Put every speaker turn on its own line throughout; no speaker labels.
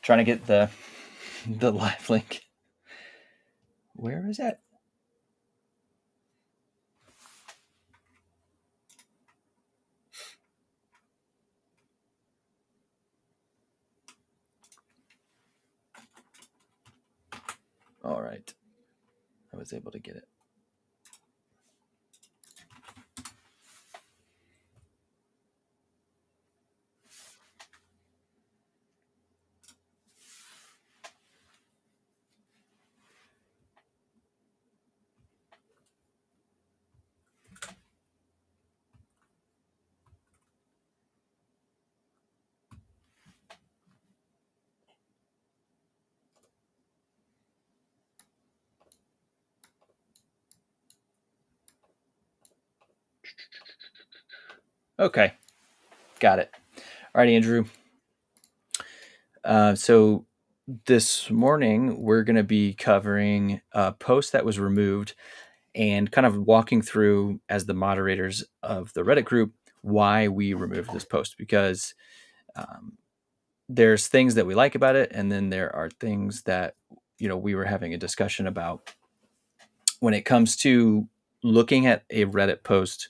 Trying to get the live link. Where is that? All right. I was able to get it. Okay. Got it. All right, Andrew. So this morning we're going to be covering a post that was removed and kind of walking through, as the moderators of the Reddit group, why we removed this post, because there's things that we like about it, and then there are things that we were having a discussion about when it comes to looking at a Reddit post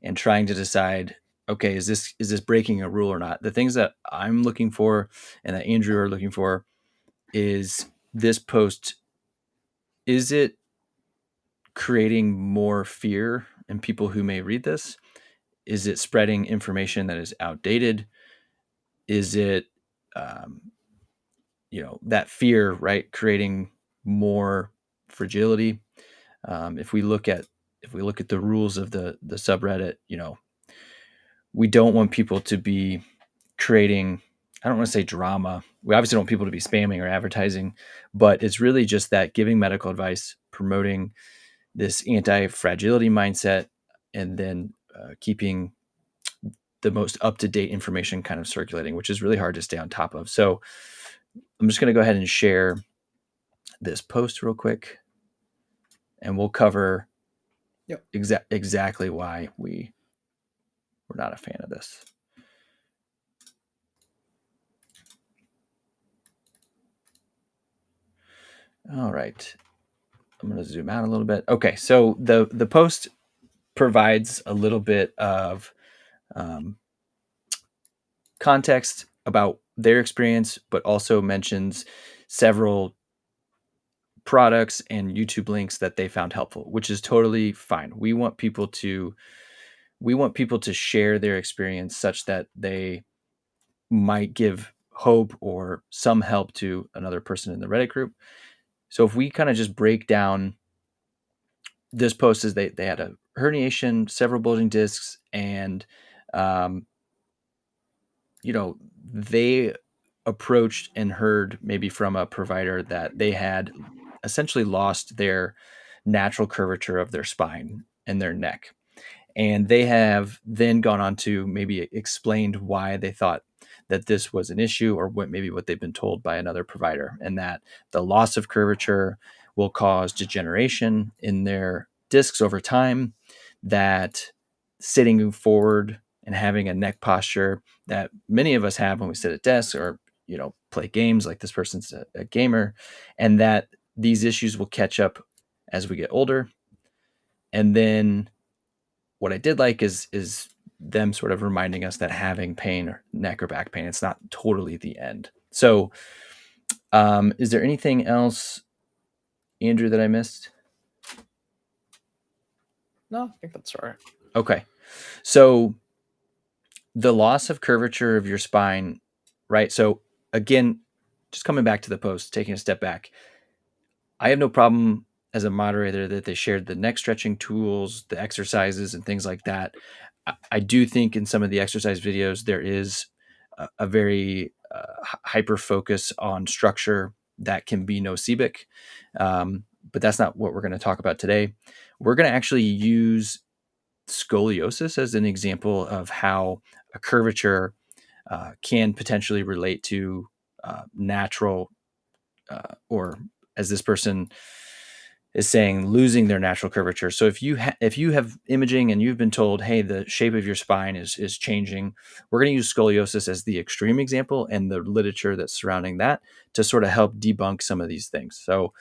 and trying to decide, okay, is this breaking a rule or not? The things that I'm looking for and that Andrew are looking for is, this post, is it creating more fear in people who may read this? Is it spreading information that is outdated? Is it, that fear, right, creating more fragility? If we look at the rules of the subreddit, we don't want people to be creating, I don't want to say drama. We obviously don't want people to be spamming or advertising, but it's really just that giving medical advice, promoting this anti-fragility mindset, and then keeping the most up-to-date information kind of circulating, which is really hard to stay on top of. So I'm just going to go ahead and share this post real quick, and we'll cover exactly why we're not a fan of this. All right. I'm going to zoom out a little bit. Okay, so the post provides a little bit of context about their experience, but also mentions several products and YouTube links that they found helpful, which is totally fine. We want people to share their experience such that they might give hope or some help to another person in the Reddit group. So if we kind of just break down this post, is they had a herniation, several bulging discs, and they approached and heard maybe from a provider that they had essentially lost their natural curvature of their spine and their neck. And they have then gone on to maybe explained why they thought that this was an issue, or what they've been told by another provider, and that the loss of curvature will cause degeneration in their discs over time, that sitting forward and having a neck posture that many of us have when we sit at desks or play games, like this person's a gamer, and that these issues will catch up as we get older. And then what I did like is them sort of reminding us that having pain, or neck or back pain, it's not totally the end. So is there anything else, Andrew, that I missed?
No, I think that's all right.
Okay. So the loss of curvature of your spine, right? So again, just coming back to the post, taking a step back, I have no problem as a moderator that they shared the neck stretching tools, the exercises, and things like that. I do think in some of the exercise videos, there is a very hyper focus on structure that can be nocibic. But that's not what we're going to talk about today. We're going to actually use scoliosis as an example of how a curvature can potentially relate to natural, or as this person is saying losing their natural curvature. So if you have imaging and you've been told, hey, the shape of your spine is changing, we're going to use scoliosis as the extreme example and the literature that's surrounding that to sort of help debunk some of these things. So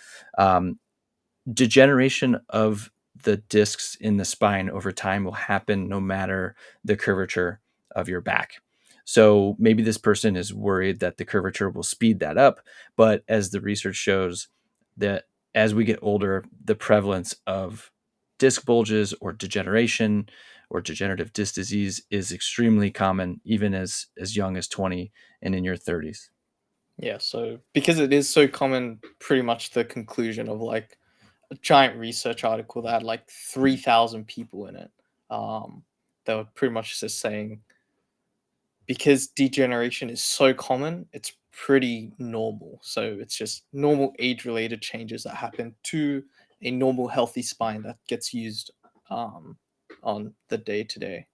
degeneration of the discs in the spine over time will happen no matter the curvature of your back. So maybe this person is worried that the curvature will speed that up, but as the research shows, that as we get older, the prevalence of disc bulges or degeneration or degenerative disc disease is extremely common, even as young as 20 and in your 30s.
Yeah, so because it is so common, pretty much the conclusion of like a giant research article that had like 3,000 people in it. They were pretty much just saying because degeneration is so common, it's pretty normal. So it's just normal age related changes that happen to a normal healthy spine that gets used um, on the day to day.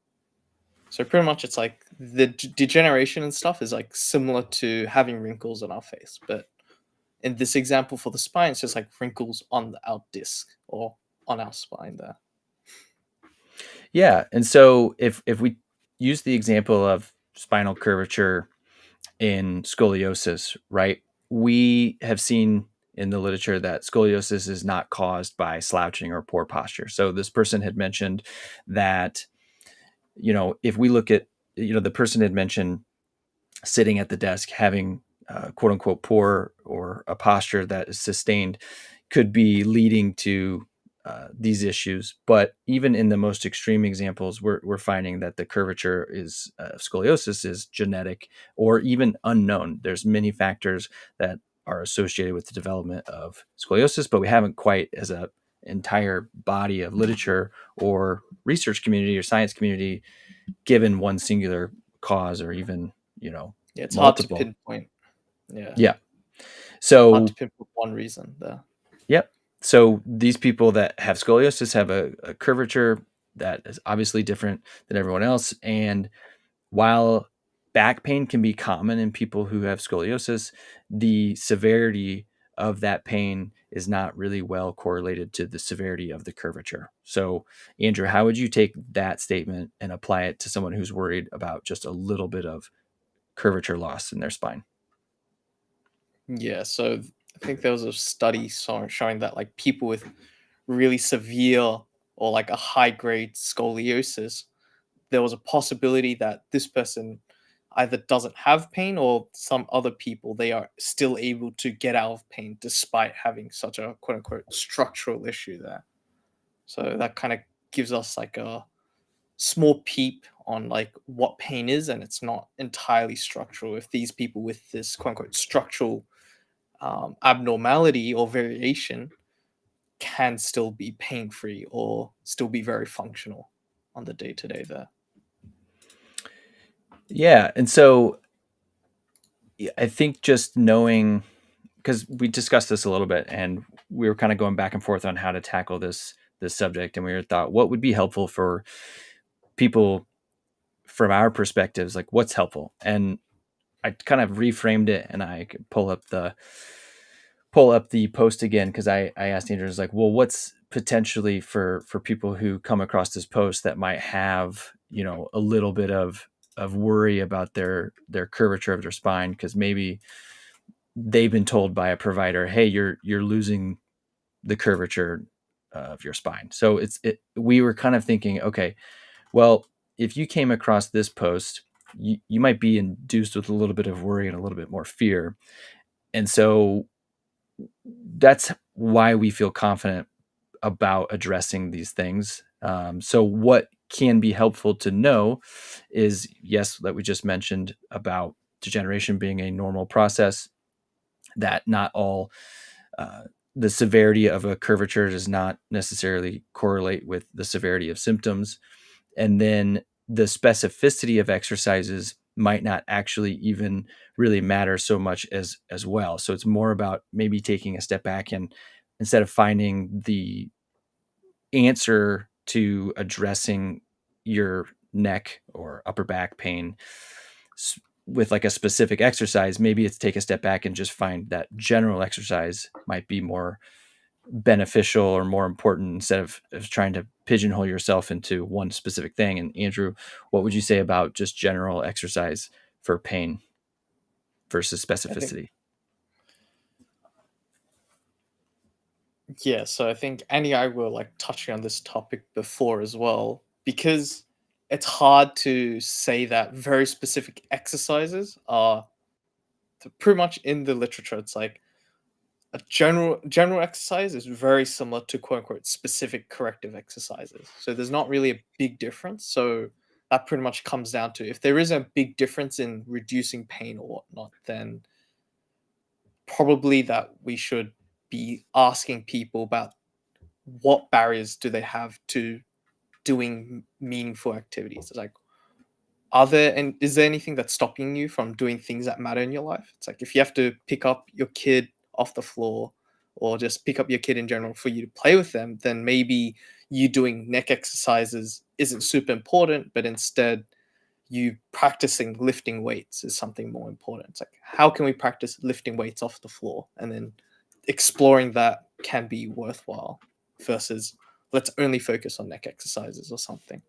So pretty much it's like the degeneration and stuff is like similar to having wrinkles on our face, but in this example for the spine, it's just like wrinkles on our disc or on our spine there.
Yeah, and so if we use the example of spinal curvature in scoliosis, right? We have seen in the literature that scoliosis is not caused by slouching or poor posture. So this person had mentioned that, if we look at, the person had mentioned sitting at the desk having quote unquote poor or a posture that is sustained could be leading to these issues. But even in the most extreme examples, we're finding that the curvature is scoliosis is genetic or even unknown. There's many factors that are associated with the development of scoliosis, but we haven't quite, as a entire body of literature or research community or science community, given one singular cause or even
Yeah, it's hard to
multiple.
pinpoint. Yeah,
Yeah.
hard
So
to pinpoint one reason there.
yep. So these people that have scoliosis have a curvature that is obviously different than everyone else. And while back pain can be common in people who have scoliosis, the severity of that pain is not really well correlated to the severity of the curvature. So, Andrew, how would you take that statement and apply it to someone who's worried about just a little bit of curvature loss in their spine?
Yeah, so I think there was a study showing that like people with really severe or like a high grade scoliosis, there was a possibility that this person either doesn't have pain or some other people they are still able to get out of pain despite having such a quote unquote structural issue there. So that kind of gives us like a small peep on like what pain is, and it's not entirely structural. If these people with this quote unquote structural abnormality or variation can still be pain free or still be very functional on the day to day there.
Yeah. And so I think just knowing, because we discussed this a little bit and we were kind of going back and forth on how to tackle this subject, and we were thought what would be helpful for people from our perspectives, like what's helpful. And I kind of reframed it, and I could pull up the post again, because I asked Andrew, like, well, what's potentially for people who come across this post that might have a little bit of worry about their curvature of their spine, because maybe they've been told by a provider, hey, you're losing the curvature of your spine. So we were kind of thinking, okay, well, if you came across this post, you might be induced with a little bit of worry and a little bit more fear. And so that's why we feel confident about addressing these things. So what can be helpful to know is, yes, that we just mentioned about degeneration being a normal process, that not all uh, the severity of a curvature does not necessarily correlate with the severity of symptoms. And then the specificity of exercises might not actually even really matter so much as well. So it's more about maybe taking a step back and instead of finding the answer to addressing your neck or upper back pain with like a specific exercise, maybe it's take a step back and just find that general exercise might be more beneficial or more important instead of trying to pigeonhole yourself into one specific thing. And Andrew, what would you say about just general exercise for pain versus
I think
specificity?
yeah, so I think Annie and I were like touching on this topic before as well, because it's hard to say that very specific exercises are pretty much in the literature. It's like a general exercise is very similar to quote unquote specific corrective exercises. So there's not really a big difference. So that pretty much comes down to if there is a big difference in reducing pain or whatnot, then probably that we should be asking people about what barriers do they have to doing meaningful activities. It's like, are there and is there anything that's stopping you from doing things that matter in your life? It's like if you have to pick up your kid off the floor or just pick up your kid in general for you to play with them, then maybe you doing neck exercises isn't super important, but instead you practicing lifting weights is something more important. It's like, how can we practice lifting weights off the floor? And then exploring that can be worthwhile versus let's only focus on neck exercises or something.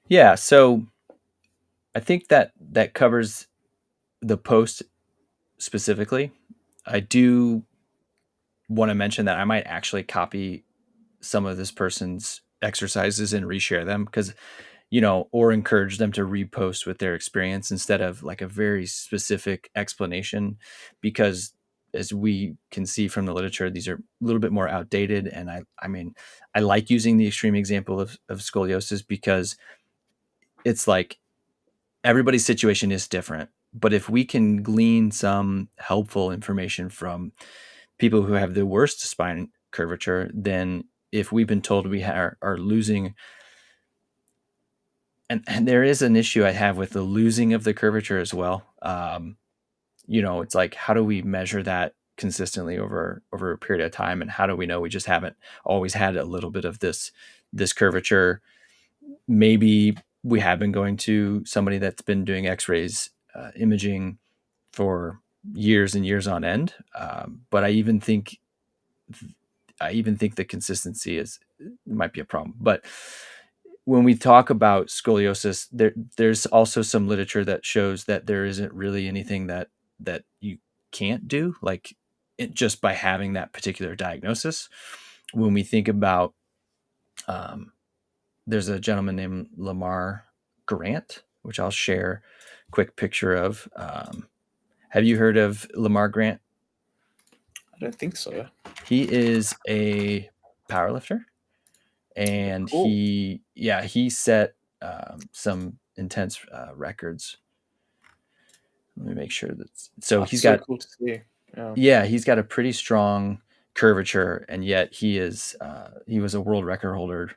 Yeah, so I think that that covers the post specifically. I do want to mention that I might actually copy some of this person's exercises and reshare them because, or encourage them to repost with their experience instead of like a very specific explanation. Because as we can see from the literature, these are a little bit more outdated. And I mean, I like using the extreme example of scoliosis because it's like everybody's situation is different. But if we can glean some helpful information from people who have the worst spine curvature, then if we've been told we are losing, and there is an issue I have with the losing of the curvature as well. It's like, how do we measure that consistently over a period of time, and how do we know we just haven't always had a little bit of this curvature? Maybe we have been going to somebody that's been doing X-rays, imaging for years and years on end. But I even think the consistency is might be a problem. But when we talk about scoliosis, there's also some literature that shows that there isn't really anything that you can't do, like just by having that particular diagnosis. When we think about, um, there's a gentleman named Lamar Grant, which I'll share a quick picture of. Have you heard of Lamar Grant?
I don't think so.
He is a powerlifter, and
Cool.
he set some intense records. Let me make sure that so
That's
he's
so
got
cool to see. Yeah.
he's got a pretty strong curvature, and yet he was a world record holder,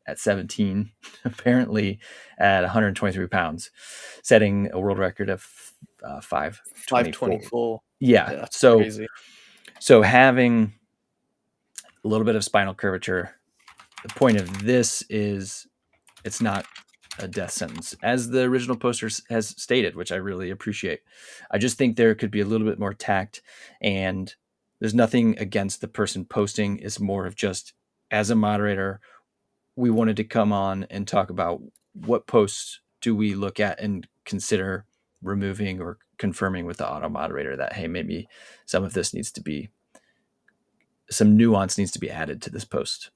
at 17, apparently at 123 pounds, setting a world record of 524.
524.
Yeah,
Yeah, that's
so
crazy.
having a little bit of spinal curvature, the point of this is it's not a death sentence, as the original poster has stated, which I really appreciate. I just think there could be a little bit more tact, and there's nothing against the person posting. It's more of just, as a moderator, we wanted to come on and talk about what posts do we look at and consider removing or confirming with the auto moderator that, hey, maybe some nuance needs to be added to this post.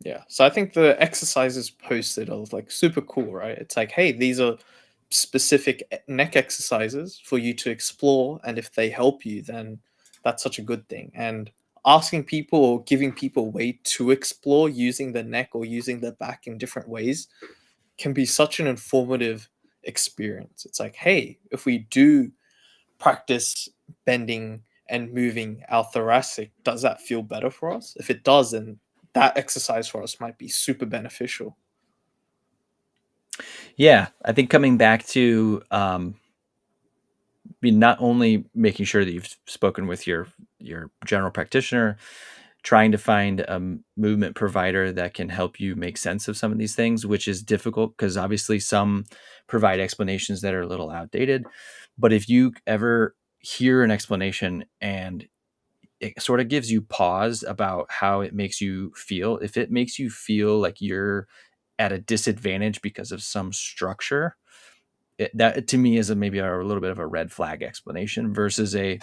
Yeah. So I think the exercises posted are like super cool, right? It's like, hey, these are specific neck exercises for you to explore. And if they help you, then that's such a good thing. And asking people or giving people a way to explore using the neck or using the back in different ways can be such an informative experience. It's like, hey, if we do practice bending and moving our thoracic, does that feel better for us? If it does, then that exercise for us might be super beneficial.
Yeah, I think coming back to, be not only making sure that you've spoken with your general practitioner, trying to find a movement provider that can help you make sense of some of these things, which is difficult because obviously some provide explanations that are a little outdated. But if you ever hear an explanation and it sort of gives you pause about how it makes you feel. If it makes you feel like you're at a disadvantage because of some structure, that to me is maybe a little bit of a red flag explanation versus a,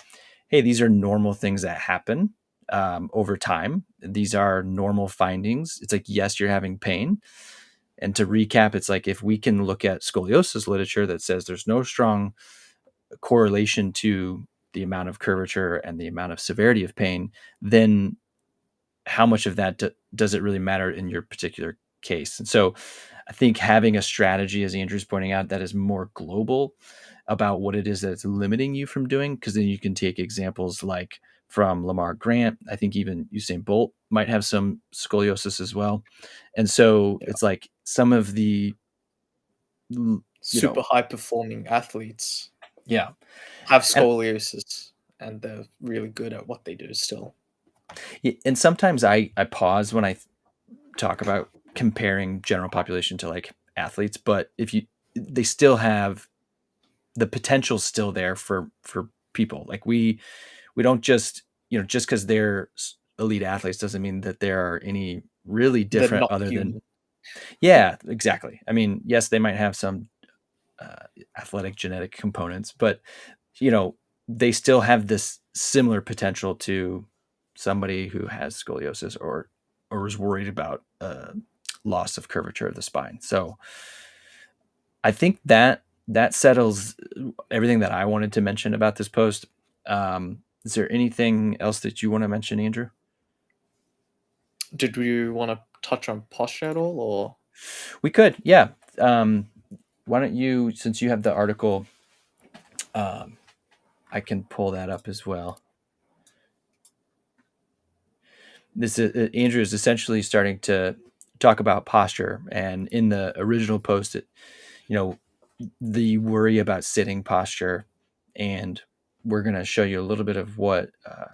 hey, these are normal things that happen over time. These are normal findings. It's like, yes, you're having pain. And to recap, it's like if we can look at scoliosis literature that says there's no strong correlation to the amount of curvature and the amount of severity of pain, then how much of that does it really matter in your particular case? And so I think having a strategy, as Andrew's pointing out, that is more global about what it is that's limiting you from doing, because then you can take examples like from Lamar Grant. I think even Usain Bolt might have some scoliosis as well. And so
Yeah.
it's like some of the,
Super high performing athletes
yeah.
have
And
scoliosis and they're really good at what they do still.
and sometimes I pause when I talk about comparing general population to like athletes, but if you, they still have the potential still there for people. Like we don't just, just because they're elite athletes doesn't mean that there are any really
They're
different
not
other than,
human.
yeah, exactly. I mean, yes, they might have some athletic genetic components, but you know, they still have this similar potential to somebody who has scoliosis or is worried about loss of curvature of the spine. So I think that settles everything that I wanted to mention about this post. Is there anything else that you want to mention, Andrew?
Did we want to touch on posture at all, or
We could, yeah. Um, why don't you, since you have the article, um, I can pull that up as well. This is, Andrew is essentially starting to talk about posture, and in the original post, you know, the worry about sitting posture, and we're going to show you a little bit of what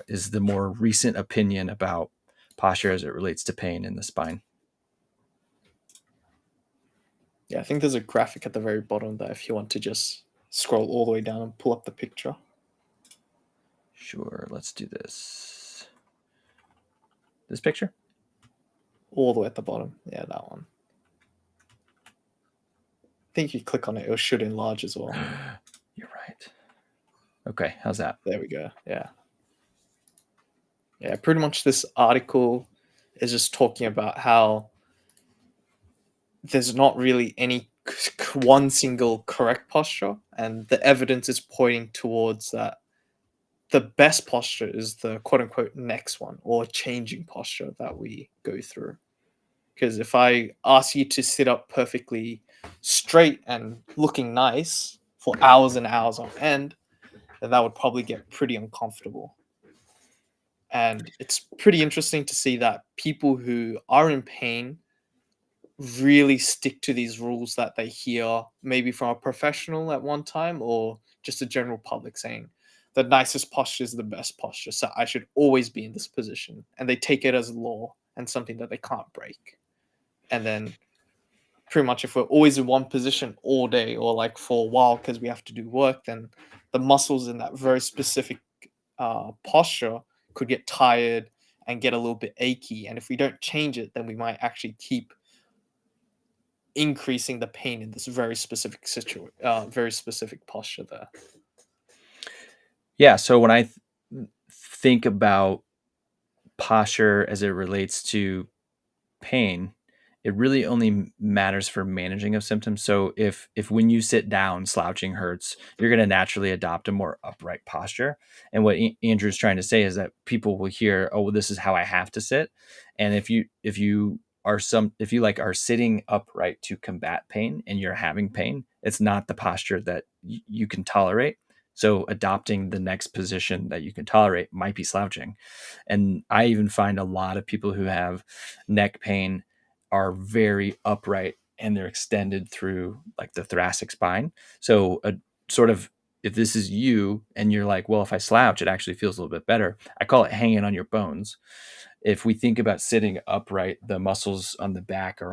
is the more recent opinion about posture as it relates to pain in the spine.
yeah, I think there's a graphic at the very bottom there if you want to just scroll all the way down and pull up the picture.
Sure, let's do this. This picture?
All the way at the bottom. Yeah, that one. I think you click on it, it should enlarge as well.
You're right. Okay, how's that?
There we go. Yeah. Yeah, pretty much this article is just talking about how there's not really any one single correct posture, and the evidence is pointing towards that the best posture is the quote unquote next one or changing posture that we go through. Because if I ask you to sit up perfectly straight and looking nice for hours and hours on end, then that would probably get pretty uncomfortable. And it's pretty interesting to see that people who are in pain really stick to these rules that they hear maybe from a professional at one time or just a general public saying the nicest posture is the best posture, so I should always be in this position, and they take it as law and something that they can't break. And then pretty much if we're always in one position all day or like for a while because we have to do work, then the muscles in that very specific posture could get tired and get a little bit achy, and if we don't change it, then we might actually keep increasing the pain in this very specific very specific posture there.
Yeah, so when I think about posture as it relates to pain, it really only matters for managing of symptoms. So if when you sit down, slouching hurts, you're going to naturally adopt a more upright posture. And what Andrew's trying to say is that people will hear, "Oh, well, this is how I have to sit." And if you are if you like are sitting upright to combat pain and you're having pain, it's not the posture that you can tolerate. So adopting the next position that you can tolerate might be slouching. And I even find a lot of people who have neck pain are very upright and they're extended through like the thoracic spine. So a sort of, if this is you and you're like, well, if I slouch, it actually feels a little bit better. I call it hanging on your bones. If we think about sitting upright, the muscles on the back are